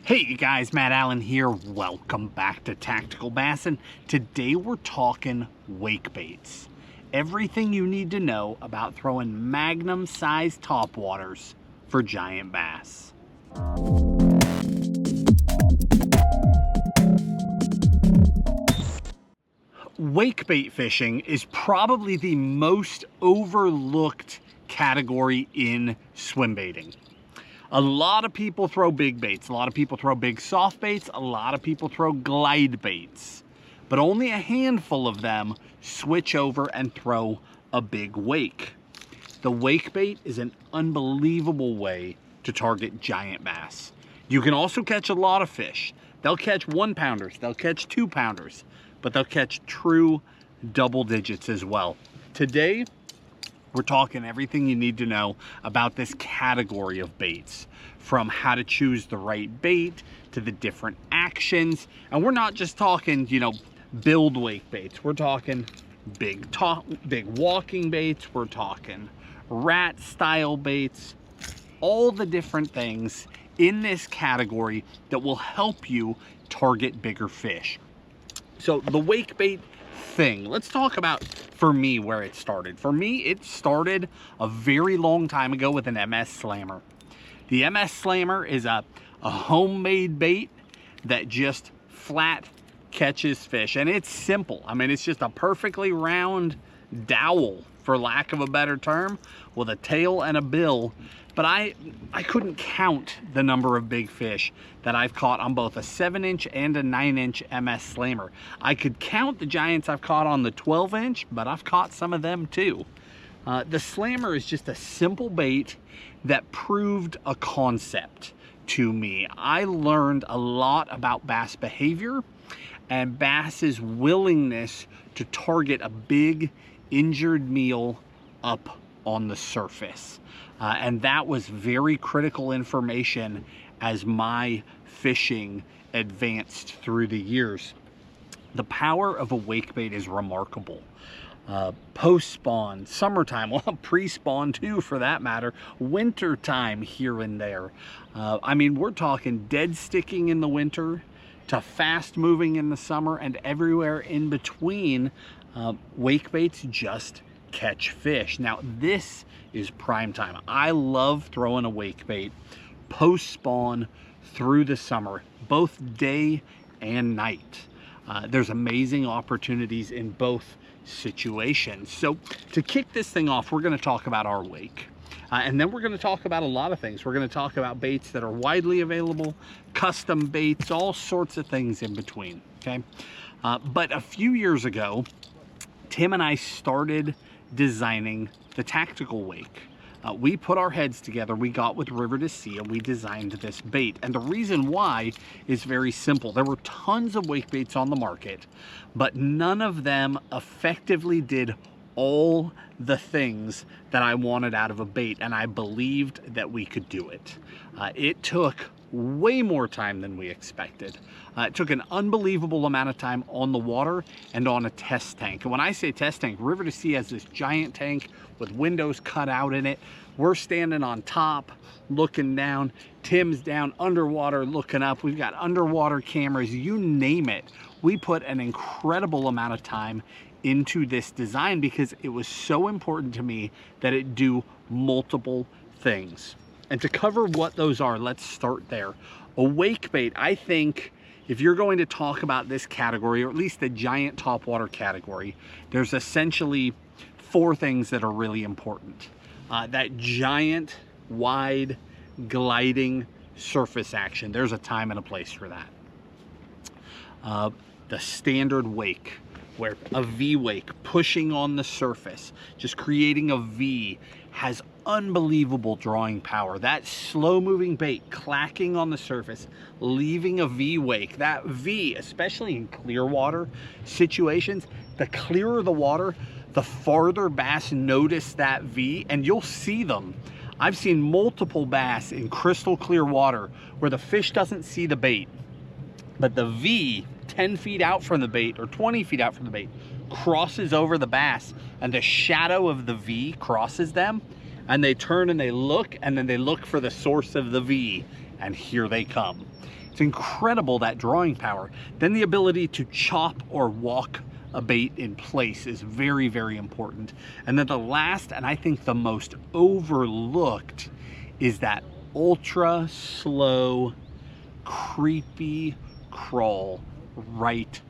Hey you guys, Matt Allen here. Welcome back to Tactical Bass, and today we're talking wake baits. Everything you need to know about throwing magnum-sized topwaters for giant bass. Wake bait fishing is probably the most overlooked category in swim baiting. A lot of people throw big baits, a lot of people throw big soft baits, a lot of people throw glide baits, but only a handful of them switch over and throw a big wake. The wake bait is an unbelievable way to target giant bass. You can also catch a lot of fish. They'll catch 1-pounders, they'll catch 2-pounders, but they'll catch true double digits as well. Today, we're talking everything you need to know about this category of baits, from how to choose the right bait to the different actions. And we're not just talking, build wake baits. We're talking big walking baits. We're talking rat style baits, all the different things in this category that will help you target bigger fish. So the wake bait thing, let's talk about, for me, where it started. For me, it started a very long time ago with an MS Slammer. The MS Slammer is a homemade bait that just flat catches fish, and it's simple. I mean, it's just a perfectly round dowel, for lack of a better term, with a tail and a bill. But I couldn't count the number of big fish that I've caught on both a 7-inch and a 9-inch MS Slammer. I could count the giants I've caught on the 12-inch, but I've caught some of them too. The Slammer is just a simple bait that proved a concept to me. I learned a lot about bass behavior and bass's willingness to target a big injured meal up on the surface. And that was very critical information as my fishing advanced through the years. The power of a wake bait is remarkable. Post-spawn, summertime, well, pre-spawn too for that matter, winter time here and there. I mean, we're talking dead sticking in the winter to fast moving in the summer, and everywhere in between. Wake baits just catch fish. Now this is prime time. I love throwing a wake bait post spawn through the summer, both day and night. There's amazing opportunities in both situations. So to kick this thing off, we're going to talk about our wake. And then we're going to talk about a lot of things. We're going to talk about baits that are widely available, custom baits, all sorts of things in between. Okay. But a few years ago, Tim and I started designing the tactical wake. We put our heads together, we got with River2Sea, and we designed this bait. And the reason why is very simple. There were tons of wake baits on the market, but none of them effectively did all the things that I wanted out of a bait, and I believed that we could do it. It took way more time than we expected. It took an unbelievable amount of time on the water and on a test tank. And when I say test tank, River2Sea has this giant tank with windows cut out in it. We're standing on top, looking down. Tim's down underwater, looking up. We've got underwater cameras, you name it. We put an incredible amount of time into this design because it was so important to me that it do multiple things. And to cover what those are, let's start there. A wake bait, I think, if you're going to talk about this category, or at least the giant topwater category, there's essentially 4 things that are really important. That giant, wide, gliding surface action, there's a time and a place for that. The standard wake, where a V wake pushing on the surface, just creating a V, has unbelievable drawing power. That slow moving bait clacking on the surface, leaving a V wake. That V, especially in clear water situations, the clearer the water, the farther bass notice that V, and you'll see them. I've seen multiple bass in crystal clear water where the fish doesn't see the bait, but the V 10 feet out from the bait or 20 feet out from the bait crosses over the bass, and the shadow of the V crosses them, and they turn and they look, and then they look for the source of the V, and here they come. It's incredible, that drawing power. Then the ability to chop or walk a bait in place is very, very important. And then the last, and I think the most overlooked, is that ultra slow, creepy crawl right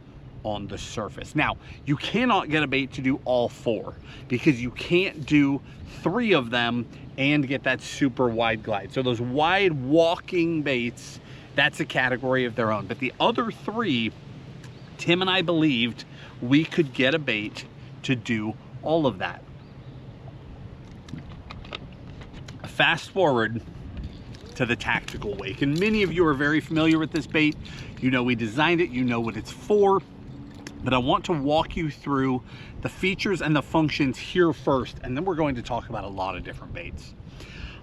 on the surface. Now, you cannot get a bait to do all four, because you can't do 3 of them and get that super wide glide. So those wide walking baits, that's a category of their own. But the other 3, Tim and I believed we could get a bait to do all of that. Fast forward to the Tactical Wake, and many of you are very familiar with this bait. You know we designed it, you know what it's for, but I want to walk you through the features and the functions here first, and then we're going to talk about a lot of different baits.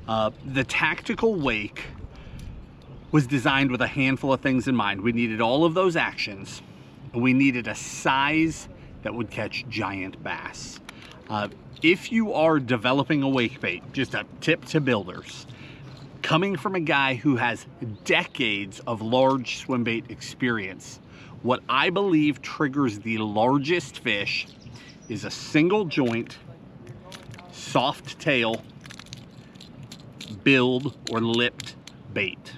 The Tactical Wake was designed with a handful of things in mind. We needed all of those actions, and we needed a size that would catch giant bass. If you are developing a wake bait, just a tip to builders, coming from a guy who has decades of large swim bait experience, what I believe triggers the largest fish is a single joint, soft tail, billed or lipped bait.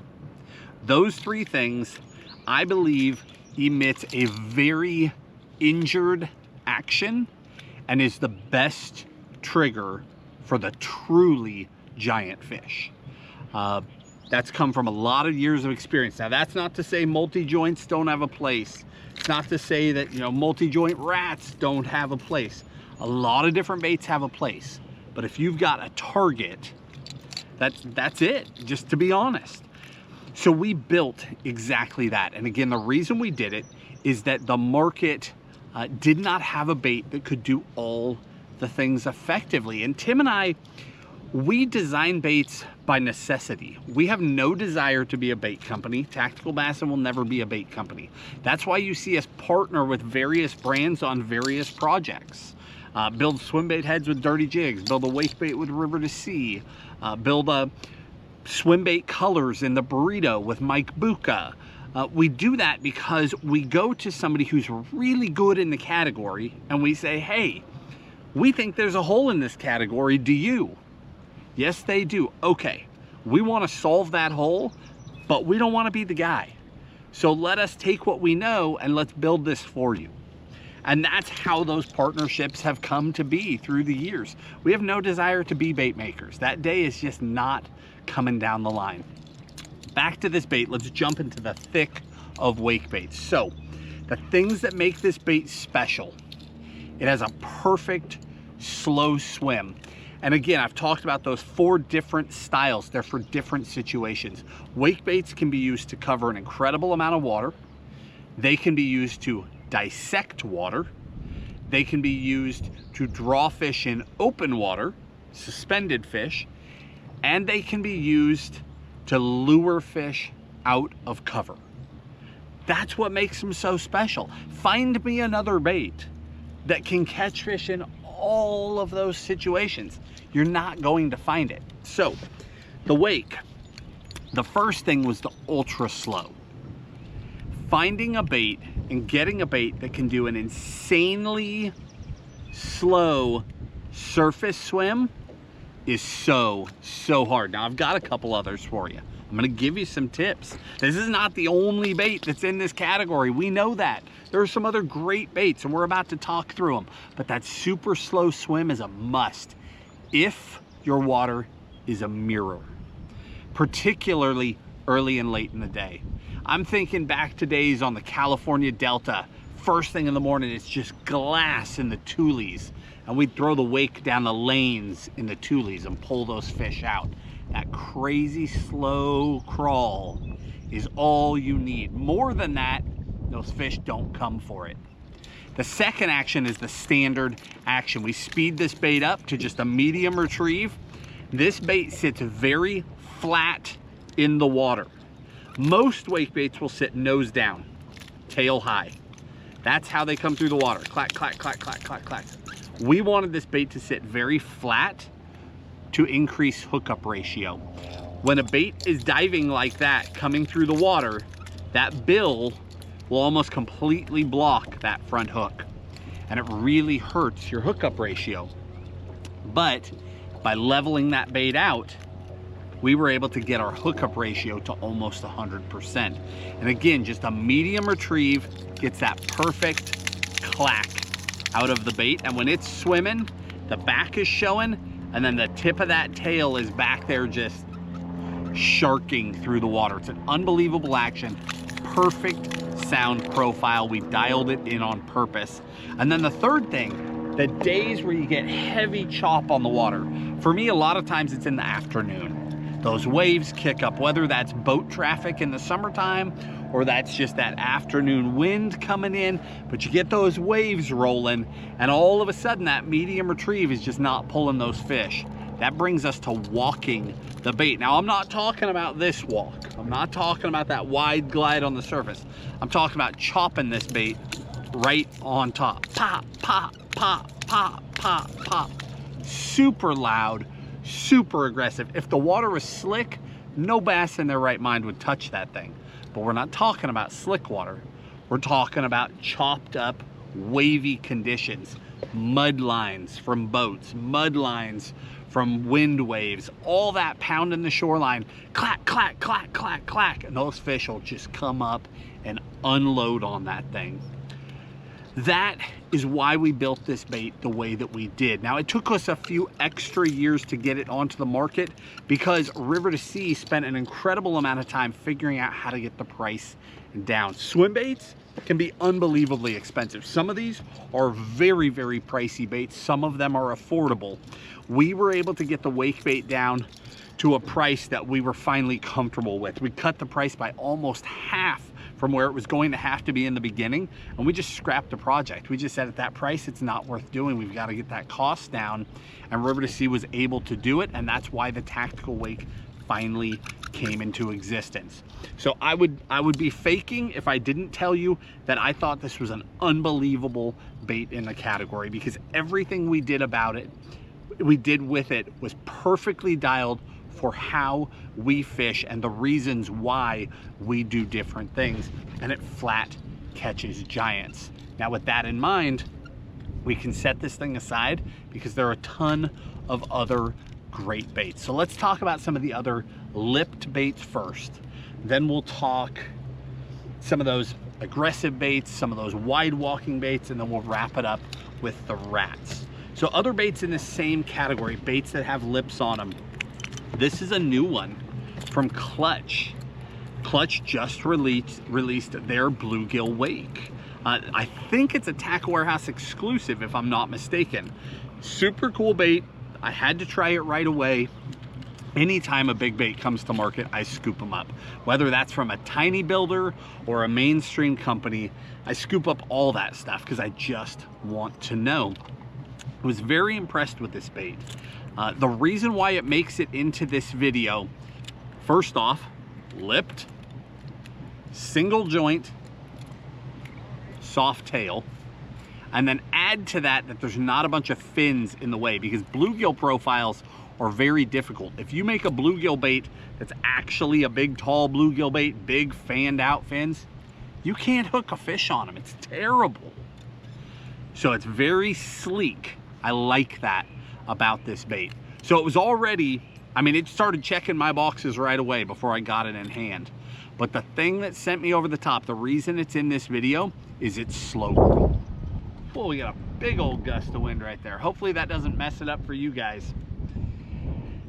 Those 3 things, I believe, emits a very injured action and is the best trigger for the truly giant fish. That's come from a lot of years of experience. Now, that's not to say multi-joints don't have a place. It's not to say that, you know, multi-joint rats don't have a place. A lot of different baits have a place. But if you've got a target, that's it, just to be honest. So we built exactly that. And again, the reason we did it is that the market did not have a bait that could do all the things effectively. And Tim and I, we design baits by necessity. We have no desire to be a bait company. Tactical Bassin will never be a bait company. That's why you see us partner with various brands on various projects. Build swim bait heads with Dirty Jigs, build a wake bait with River2Sea, build a swim bait colors in the burrito with Mike Buca. We do that because we go to somebody who's really good in the category and we say, hey, we think there's a hole in this category, do you? Yes, they do. Okay, we want to solve that hole, but we don't want to be the guy. So let us take what we know and let's build this for you. And that's how those partnerships have come to be through the years. We have no desire to be bait makers. That day is just not coming down the line. Back to this bait, let's jump into the thick of wake baits. So, the things that make this bait special: it has a perfect slow swim. And again, I've talked about those 4 different styles. They're for different situations. Wake baits can be used to cover an incredible amount of water. They can be used to dissect water. They can be used to draw fish in open water, suspended fish, and they can be used to lure fish out of cover. That's what makes them so special. Find me another bait that can catch fish in all of those situations. You're not going to find it. So, the wake, the first thing was the ultra slow. Finding a bait and getting a bait that can do an insanely slow surface swim is so hard. Now, I've got a couple others for you. I'm gonna give you some tips. This is not the only bait that's in this category. We know that. There are some other great baits and we're about to talk through them, but that super slow swim is a must if your water is a mirror, particularly early and late in the day. I'm thinking back to days on the California Delta. First thing in the morning, it's just glass in the tules, and we'd throw the wake down the lanes in the tules and pull those fish out. That crazy slow crawl is all you need. More than that, those fish don't come for it. The second action is the standard action. We speed this bait up to just a medium retrieve. This bait sits very flat in the water. Most wake baits will sit nose down, tail high. That's how they come through the water. Clack, clack, clack, clack, clack, clack. We wanted this bait to sit very flat to increase hookup ratio. When a bait is diving like that, coming through the water, that bill will almost completely block that front hook, and it really hurts your hookup ratio. But by leveling that bait out, we were able to get our hookup ratio to almost 100%. And again, just a medium retrieve gets that perfect clack out of the bait. And when it's swimming, the back is showing, and then the tip of that tail is back there just sharking through the water. It's an unbelievable action, perfect sound profile. We dialed it in on purpose. And then the third thing, the days where you get heavy chop on the water. For me, a lot of times it's in the afternoon. Those waves kick up, whether that's boat traffic in the summertime or that's just that afternoon wind coming in, but you get those waves rolling, and all of a sudden that medium retrieve is just not pulling those fish. That brings us to walking the bait. Now, I'm not talking about this walk. I'm not talking about that wide glide on the surface. I'm talking about chopping this bait right on top. Pop, pop, pop, pop, pop, pop. Super loud, super aggressive. If the water was slick, no bass in their right mind would touch that thing. But we're not talking about slick water. We're talking about chopped up, wavy conditions, mud lines from boats, mud lines from wind waves, all that pounding the shoreline, clack, clack, clack, clack, clack, and those fish will just come up and unload on that thing. That is why we built this bait the way that we did. Now, it took us a few extra years to get it onto the market because River2Sea spent an incredible amount of time figuring out how to get the price down. Swim baits can be unbelievably expensive. Some of these are very, very pricey baits. Some of them are affordable. We were able to get the wake bait down to a price that we were finally comfortable with. We cut the price by almost half from where it was going to have to be in the beginning, and we just scrapped the project. We just said at that price, it's not worth doing. We've got to get that cost down, and River2Sea was able to do it, and that's why the Tactical Wake finally came into existence. So I would be faking if I didn't tell you that I thought this was an unbelievable bait in the category, because everything we did about it, we did with it, was perfectly dialed for how we fish and the reasons why we do different things, and it flat catches giants. Now, with that in mind, we can set this thing aside because there are a ton of other great baits. So let's talk about some of the other lipped baits first. Then we'll talk some of those aggressive baits, some of those wide walking baits, and then we'll wrap it up with the rats. So other baits in the same category, baits that have lips on them. This is a new one from Clutch. Clutch just released their bluegill wake. I think it's a Tackle Warehouse exclusive, if I'm not mistaken. Super cool bait. I had to try it right away. Anytime a big bait comes to market, I scoop them up. Whether that's from a tiny builder or a mainstream company, I scoop up all that stuff because I just want to know. I was very impressed with this bait. The reason why it makes it into this video, first off, lipped, single joint, soft tail, and then add to that there's not a bunch of fins in the way, because bluegill profiles are very difficult. If you make a bluegill bait that's actually a big tall bluegill bait, big fanned out fins, you can't hook a fish on them. It's terrible. So it's very sleek. I like that about this bait. So it was already, I mean, it started checking my boxes right away before I got it in hand. But the thing that sent me over the top, the reason it's in this video, is its slow roll. Well, we got a big old gust of wind right there. Hopefully that doesn't mess it up for you guys.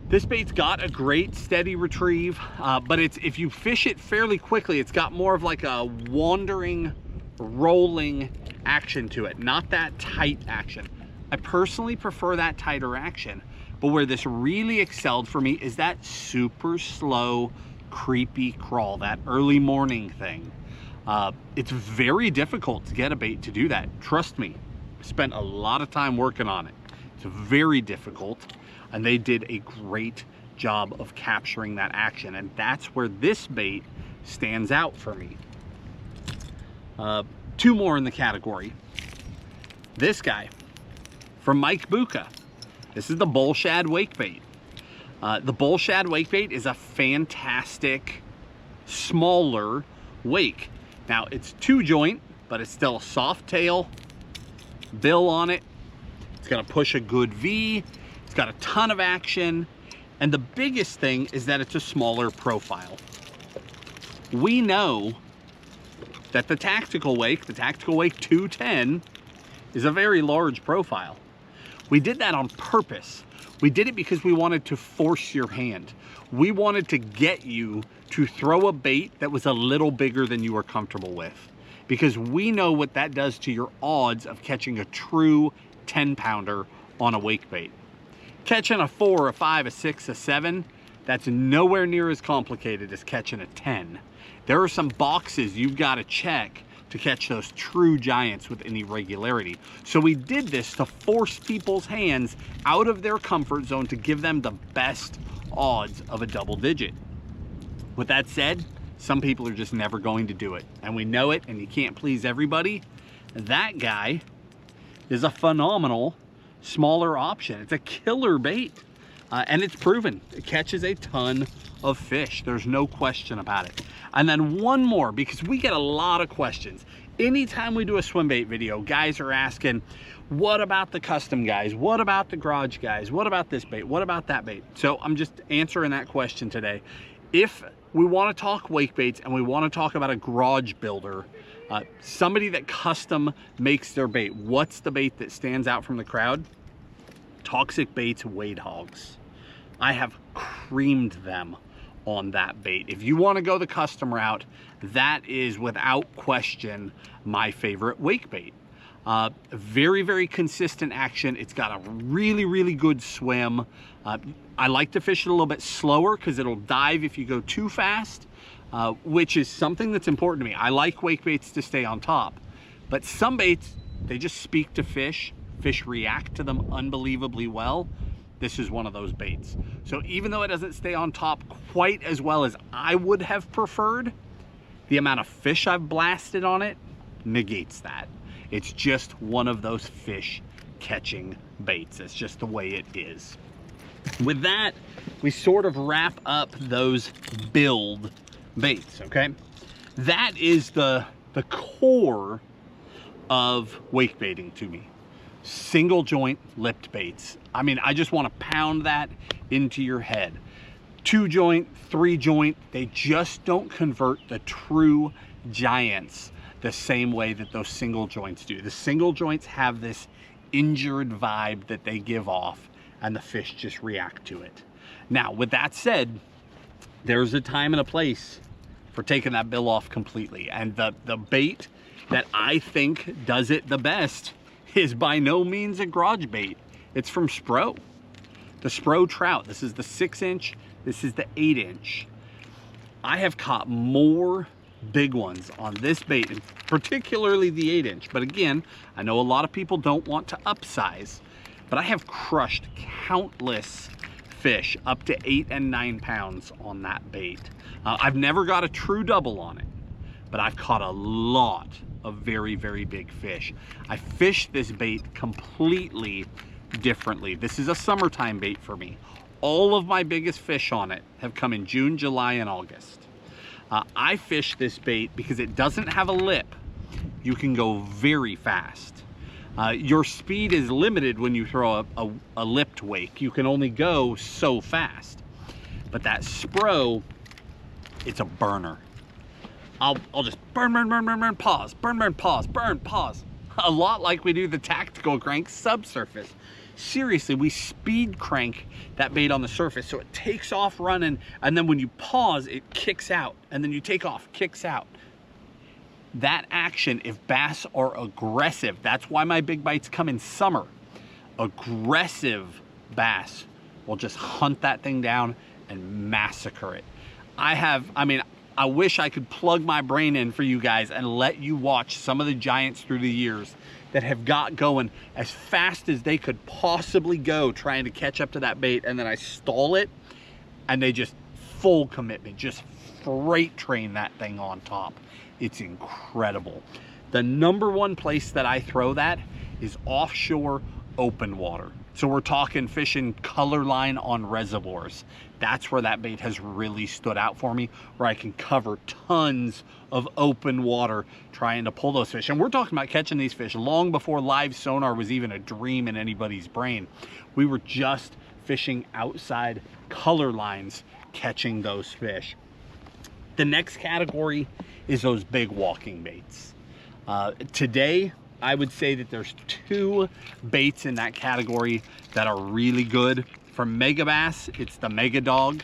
This bait's got a great steady retrieve, but if you fish it fairly quickly, it's got more of like a wandering, rolling action to it, not that tight action. I personally prefer that tighter action, but where this really excelled for me is that super slow, creepy crawl, that early morning thing. It's very difficult to get a bait to do that. Trust me, I spent a lot of time working on it. It's very difficult, and they did a great job of capturing that action, and that's where this bait stands out for me. Two more in the category. This guy from Mike Buka. This is the bull shad wake bait. The bull shad wake bait is a fantastic, smaller Wake. Now it's 2-joint, but it's still a soft tail, bill on it. It's gonna push a good V. It's got a ton of action. And the biggest thing is that it's a smaller profile. We know that the Tactical Wake 210, is a very large profile. We did that on purpose. We did it because we wanted to force your hand. We wanted to get you to throw a bait that was a little bigger than you were comfortable with, because we know what that does to your odds of catching a true 10-pounder on a wake bait. Catching a 4, a 5, a 6, a 7, that's nowhere near as complicated as catching a 10. There are some boxes you've got to check to catch those true giants with any regularity. So we did this to force people's hands out of their comfort zone to give them the best odds of a double digit. With that said, some people are just never going to do it, and we know it, and you can't please everybody. That guy is a phenomenal smaller option. It's a killer bait, and it's proven. It catches a ton of fish. There's no question about it. And then one more, because we get a lot of questions. Anytime we do a swim bait video, guys are asking, what about the custom guys? What about the garage guys? What about this bait? What about that bait? So I'm just answering that question today. If we want to talk wake baits and we want to talk about a garage builder, somebody that custom makes their bait, what's the bait that stands out from the crowd? Toxic Baits Wade Hogs. I have creamed them on that bait. If you want to go the custom route, that is without question my favorite wake bait. Very, very consistent action. It's got a really, really good swim. I like to fish it a little bit slower because it'll dive if you go too fast, which is something that's important to me. I like wake baits to stay on top, but some baits, they just speak to fish. Fish react to them unbelievably well. This is one of those baits. So even though it doesn't stay on top quite as well as I would have preferred, the amount of fish I've blasted on it negates that. It's just one of those fish catching baits. It's just the way it is. With that, we sort of wrap up those build baits, okay? That is the core of wake baiting to me. Single joint lipped baits. I mean, I just want to pound that into your head. 2-joint, 3-joint, they just don't convert the true giants the same way that those single joints do. The single joints have this injured vibe that they give off, and the fish just react to it. Now, with that said, there's a time and a place for taking that bill off completely. And the bait that I think does it the best is by no means a garage bait. It's from Spro. The Spro trout. This is the 6-inch. This is the 8-inch. I have caught more big ones on this bait, and particularly the 8-inch. But again, I know a lot of people don't want to upsize, but I have crushed countless fish up to 8 and 9 pounds on that bait. I've never got a true double on it, but I've caught a lot of very, very big fish. I fish this bait completely differently. This is a summertime bait for me. All of my biggest fish on it have come in June, July, and August. I fish this bait because it doesn't have a lip. You can go very fast. Your speed is limited when you throw a lipped wake. You can only go so fast. But that Spro, it's a burner. I'll just burn, pause, burn, pause, burn, pause. A lot like we do the tactical crank subsurface. Seriously, we speed crank that bait on the surface so it takes off running, and then when you pause, it kicks out, and then you take off, kicks out. That action, if bass are aggressive, that's why my big bites come in summer. Aggressive bass will just hunt that thing down and massacre it. I wish I could plug my brain in for you guys and let you watch some of the giants through the years that have got going as fast as they could possibly go trying to catch up to that bait, and then I stall it and they just full commitment, just freight train that thing on top. It's incredible. The #1 place that I throw that is offshore open water. So we're talking fishing color line on reservoirs. That's where that bait has really stood out for me, where I can cover tons of open water trying to pull those fish. And we're talking about catching these fish long before live sonar was even a dream in anybody's brain. We were just fishing outside color lines, catching those fish. The next category is those big walking baits. Today, I would say that there's 2 baits in that category that are really good. From Mega Bass, it's the Mega Dog.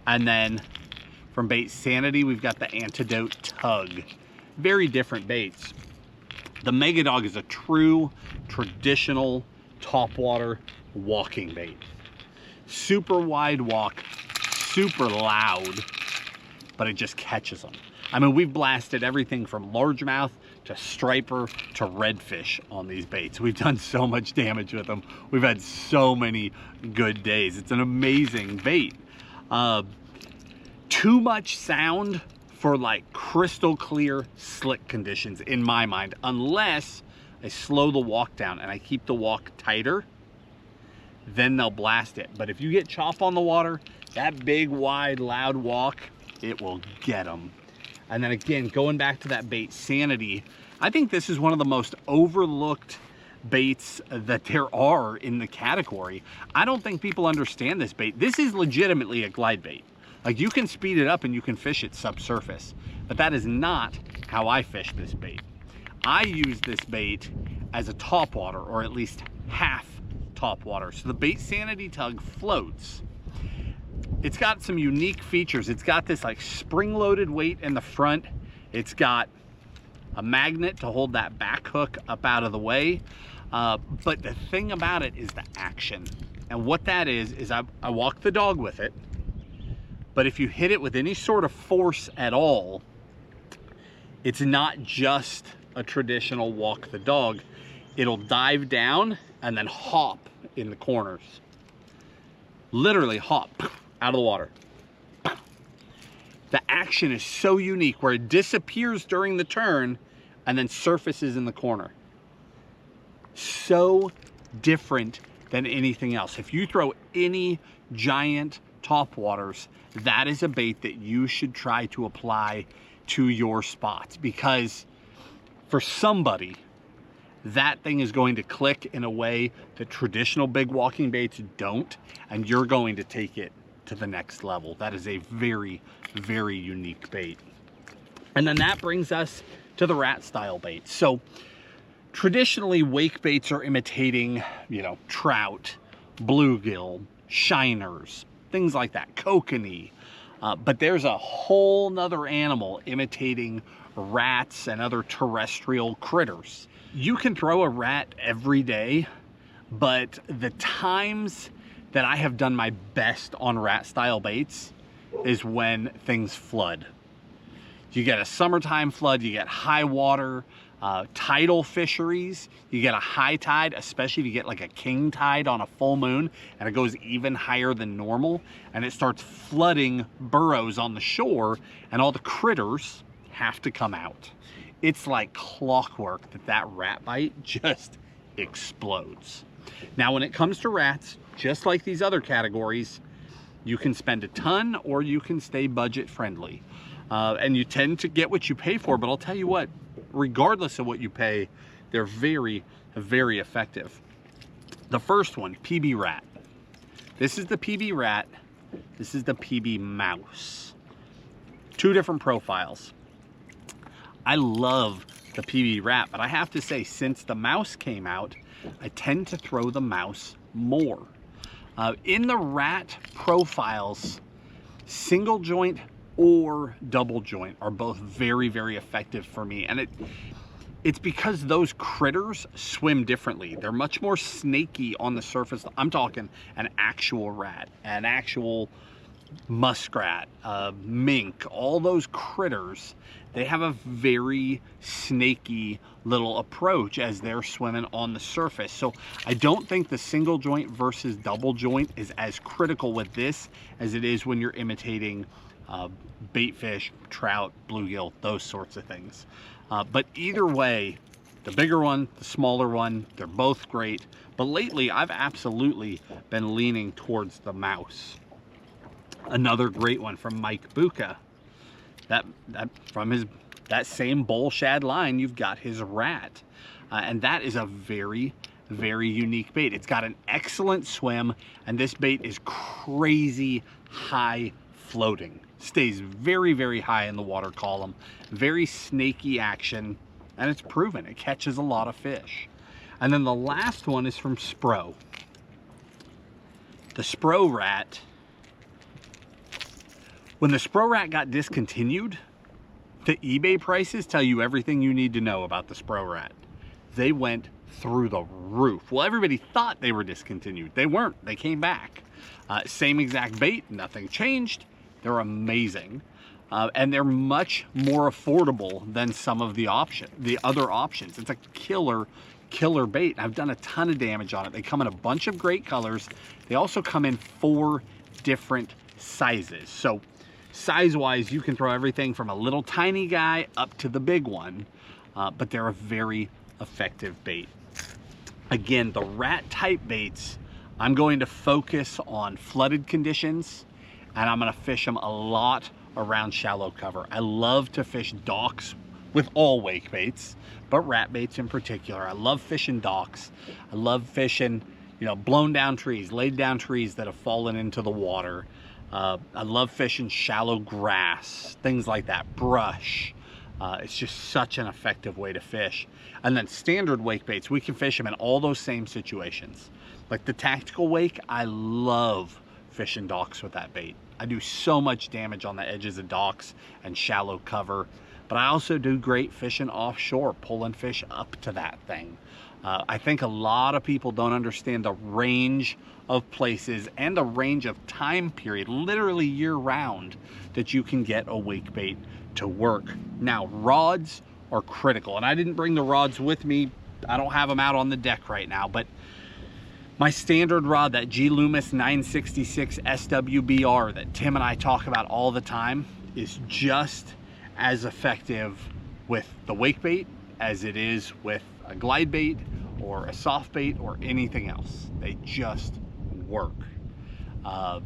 And then from Bait Sanity, we've got the Antidote Tug. Very different baits. The Mega Dog is a true traditional topwater walking bait. Super wide walk, super loud, but it just catches them. I mean, we've blasted everything from largemouth to striper to redfish on these baits. We've done so much damage with them. We've had so many good days. It's an amazing bait. Too much sound for like crystal clear slick conditions in my mind, unless I slow the walk down and I keep the walk tighter, then they'll blast it. But if you get chop on the water, that big, wide, loud walk, it will get them. And then again, going back to that Bait Sanity, I think this is one of the most overlooked baits that there are in the category. I don't think people understand this bait. This is legitimately a glide bait. Like, you can speed it up and you can fish it subsurface, but that is not how I fish this bait. I use this bait as a topwater, or at least half topwater. So the Bait Sanity Tug floats. It's got some unique features. It's got this like spring-loaded weight in the front. It's got a magnet to hold that back hook up out of the way. But the thing about it is the action. And what that is I walk the dog with it. But if you hit it with any sort of force at all, it's not just a traditional walk the dog. It'll dive down and then hop in the corners. Literally hop out of the water. The action is so unique, where it disappears during the turn and then surfaces in the corner. So different than anything else. If you throw any giant topwaters, that is a bait that you should try to apply to your spots, because for somebody, that thing is going to click in a way that traditional big walking baits don't, and you're going to take it to the next level. That is a very, very unique bait. And then that brings us to the rat style bait. So traditionally, wake baits are imitating, you know, trout, bluegill, shiners, things like that, kokanee. But there's a whole nother animal imitating rats and other terrestrial critters. You can throw a rat every day, but the times that I have done my best on rat style baits is when things flood. You get a summertime flood, you get high water, tidal fisheries, you get a high tide, especially if you get like a king tide on a full moon and it goes even higher than normal, and it starts flooding burrows on the shore, and all the critters have to come out. It's like clockwork that rat bite just explodes. Now, when it comes to rats, just like these other categories, you can spend a ton or you can stay budget friendly. And you tend to get what you pay for, but I'll tell you what, regardless of what you pay, they're very, very effective. The first one, PB rat. This is the PB rat. This is the PB mouse. 2 different profiles. I love the PB rat, but I have to say, since the mouse came out, I tend to throw the mouse more. In the rat profiles, single joint or double joint are both very, very effective for me. And it's because those critters swim differently. They're much more snaky on the surface. I'm talking an actual rat, an actual muskrat, mink, all those critters, they have a very snaky little approach as they're swimming on the surface. So I don't think the single joint versus double joint is as critical with this as it is when you're imitating bait fish, trout, bluegill, those sorts of things. But either way, The bigger one, the smaller one, they're both great. But lately, I've absolutely been leaning towards the mouse. Another great one from Mike Buca. From that same bull shad line, you've got his rat. And that is a very, very unique bait. It's got an excellent swim, and this bait is crazy high floating. Stays very, very high in the water column. Very snaky action, and it's proven. It catches a lot of fish. And then the last one is from Spro. The Spro rat. When the Spro rat got discontinued, the eBay prices tell you everything you need to know about the Spro rat. They went through the roof. Well, everybody thought they were discontinued. They weren't. They came back. Same exact bait, nothing changed. They're amazing. And they're much more affordable than some of the other options. It's a killer bait. I've done a ton of damage on it. They come in a bunch of great colors. They also come in 4 different sizes. So size-wise, you can throw everything from a little tiny guy up to the big one, but they're a very effective bait. Again, the rat type baits, I'm going to focus on flooded conditions, and I'm going to fish them a lot around shallow cover. I love to fish docks with all wake baits, but rat baits in particular. I love fishing docks. I love fishing, you know, blown down trees, laid down trees that have fallen into the water. I love fishing shallow grass, things like that, brush. It's just such an effective way to fish. And then standard wake baits, we can fish them in all those same situations. Like the tactical wake, I love fishing docks with that bait. I do so much damage on the edges of docks and shallow cover, but I also do great fishing offshore, pulling fish up to that thing. I think a lot of people don't understand the range of places and the range of time period, literally year round, that you can get a wake bait to work. Now, rods are critical, and I didn't bring the rods with me. I don't have them out on the deck right now, but my standard rod, that G Loomis 966 SWBR that Tim and I talk about all the time, is just as effective with the wake bait as it is with a glide bait or a soft bait or anything else. They just work. The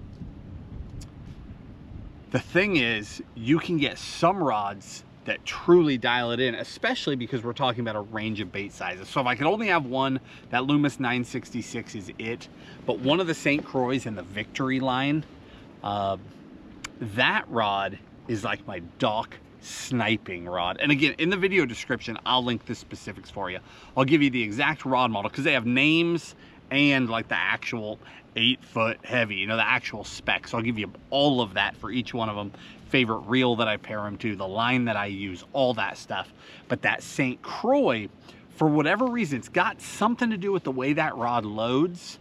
thing is, you can get some rods that truly dial it in, especially because we're talking about a range of bait sizes. So if I could only have one, that Loomis 966 is it. But one of the St. Croix in the Victory line, that rod is like my dock sniping rod. And again, in the video description, I'll link the specifics for you. I'll give you the exact rod model because they have names and like the actual 8-foot heavy, you know, the actual specs. So I'll give you all of that for each one of them. Favorite reel that I pair them to, the line that I use, all that stuff. But that St. Croix, for whatever reason, it's got something to do with the way that rod loads.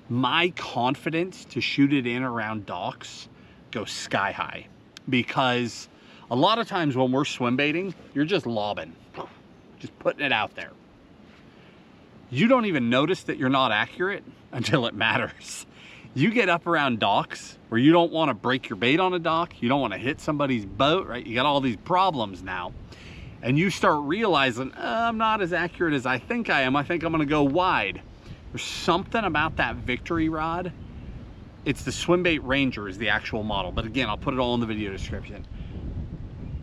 My confidence to shoot it in around docks goes sky high, because a lot of times when we're swim baiting, you're just lobbing, just putting it out there. You don't even notice that you're not accurate until it matters. You get up around docks where you don't want to break your bait on a dock, you don't want to hit somebody's boat, right? You got all these problems now, and you start realizing, I'm not as accurate as I think I am. I think I'm going to go wide. There's something about that Victory rod. It's the Swimbait Ranger is the actual model, but again, I'll put it all in the video description.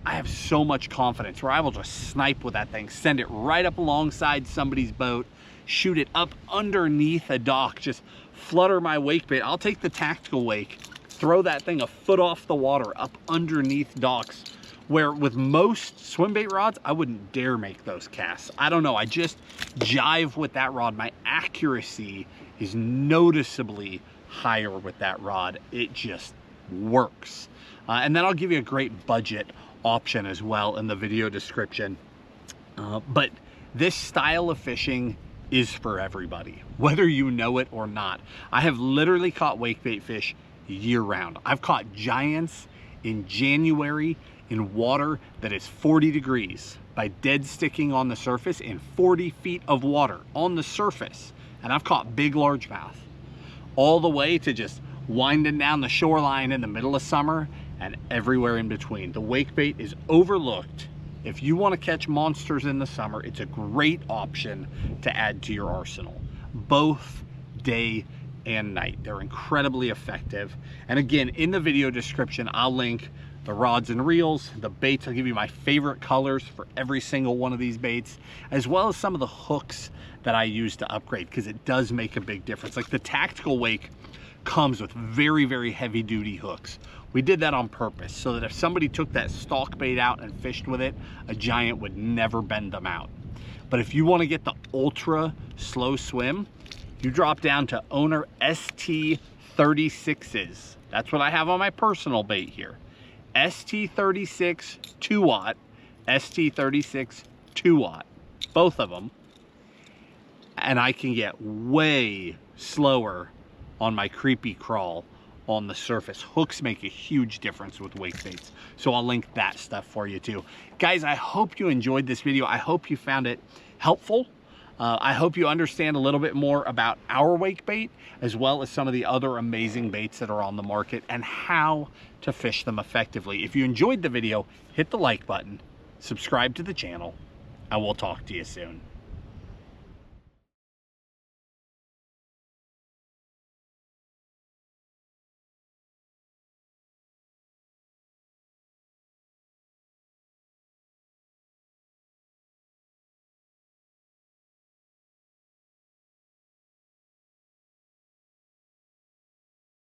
I have so much confidence where I will just snipe with that thing, send it right up alongside somebody's boat, shoot it up underneath a dock, just flutter my wake bait. I'll take the tactical wake, throw that thing a foot off the water up underneath docks, where with most swim bait rods, I wouldn't dare make those casts. I don't know, I just jive with that rod. My accuracy is noticeably higher with that rod. It just works. And then I'll give you a great budget option as well in the video description. But this style of fishing is for everybody, whether you know it or not. I have literally caught wakebait fish year round. I've caught giants in January in water that is 40 degrees by dead sticking on the surface in 40 feet of water on the surface. And I've caught big largemouth, all the way to just winding down the shoreline in the middle of summer and everywhere in between. The wakebait is overlooked If you want to catch monsters in the summer, it's a great option to add to your arsenal, both day and night. They're incredibly effective. And again, in the video description, I'll link the rods and reels, the baits. I'll give you my favorite colors for every single one of these baits, as well as some of the hooks that I use to upgrade, because it does make a big difference. Like the Tactical Wake comes with very, very heavy duty hooks. We did that on purpose so that if somebody took that stalk bait out and fished with it, a giant would never bend them out. But if you want to get the ultra slow swim, you drop down to owner ST36s. That's what I have on my personal bait here. ST36 2-watt, ST36 2-watt, both of them. And I can get way slower on my creepy crawl on the surface. Hooks make a huge difference with wake baits, so I'll link that stuff for you too. Guys, I hope you enjoyed this video. I hope you found it helpful. I hope you understand a little bit more about our wake bait, as well as some of the other amazing baits that are on the market and how to fish them effectively. If you enjoyed the video, hit the like button, subscribe to the channel, and we'll talk to you soon.